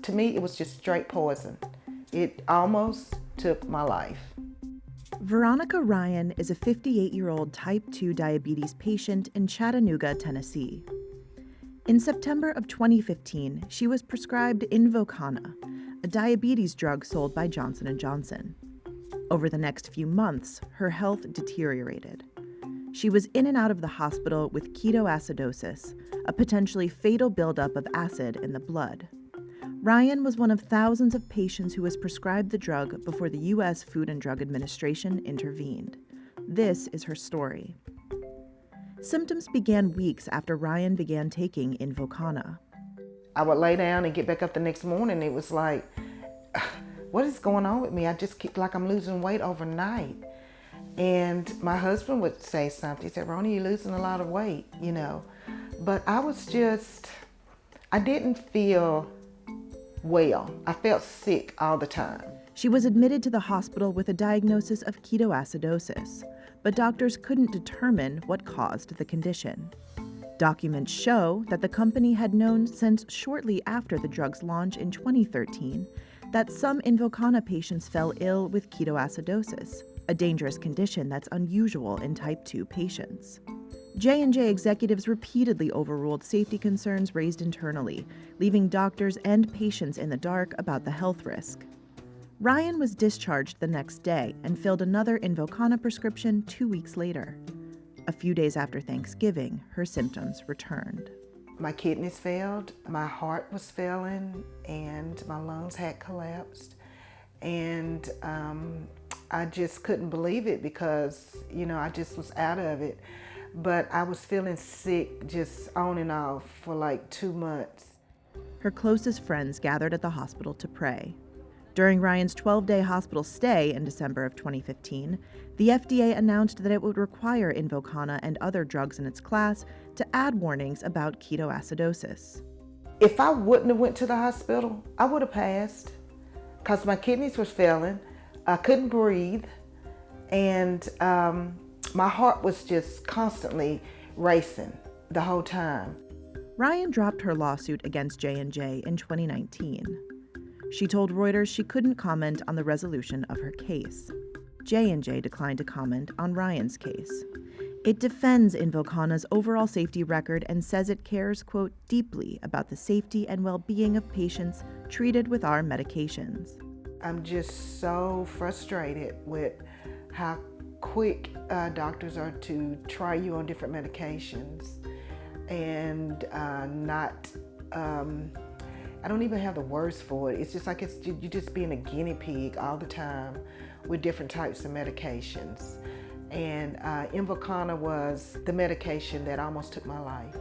To me, it was just straight poison. It almost took my life. Veronica Ryan is a 58-year-old type 2 diabetes patient in Chattanooga, Tennessee. In September of 2015, she was prescribed Invokana, a diabetes drug sold by Johnson & Johnson. Over the next few months, her health deteriorated. She was in and out of the hospital with ketoacidosis, a potentially fatal buildup of acid in the blood. Ryan was one of thousands of patients who was prescribed the drug before the U.S. Food and Drug Administration intervened. This is her story. Symptoms began weeks after Ryan began taking Invokana. I would lay down and get back up the next morning. It was like, what is going on with me? I just keep like I'm losing weight overnight. And my husband would say something. He said, Ronnie, you're losing a lot of weight, you know. But I didn't feel well. I felt sick all the time. She was admitted to the hospital with a diagnosis of ketoacidosis, but doctors couldn't determine what caused the condition. Documents show that the company had known since shortly after the drug's launch in 2013 that some Invokana patients fell ill with ketoacidosis, a dangerous condition that's unusual in type 2 patients. J&J executives repeatedly overruled safety concerns raised internally, leaving doctors and patients in the dark about the health risk. Ryan was discharged the next day and filled another Invokana prescription 2 weeks later. A few days after Thanksgiving, her symptoms returned. My kidneys failed, my heart was failing, and my lungs had collapsed. And I just couldn't believe it because, I just was out of it. But I was feeling sick just on and off for like 2 months. Her closest friends gathered at the hospital to pray. During Ryan's 12-day hospital stay in December of 2015, the FDA announced that it would require Invokana and other drugs in its class to add warnings about ketoacidosis. If I wouldn't have went to the hospital, I would have passed because my kidneys were failing. I couldn't breathe, and my heart was just constantly racing the whole time. Ryan dropped her lawsuit against J&J in 2019. She told Reuters she couldn't comment on the resolution of her case. J&J declined to comment on Ryan's case. It defends Invokana's overall safety record and says it cares, quote, deeply about the safety and well-being of patients treated with our medications. I'm just so frustrated with how quick doctors are to try you on different medications and I don't even have the words for it. It's just like you're just being a guinea pig all the time with different types of medications. And Invokana was the medication that almost took my life.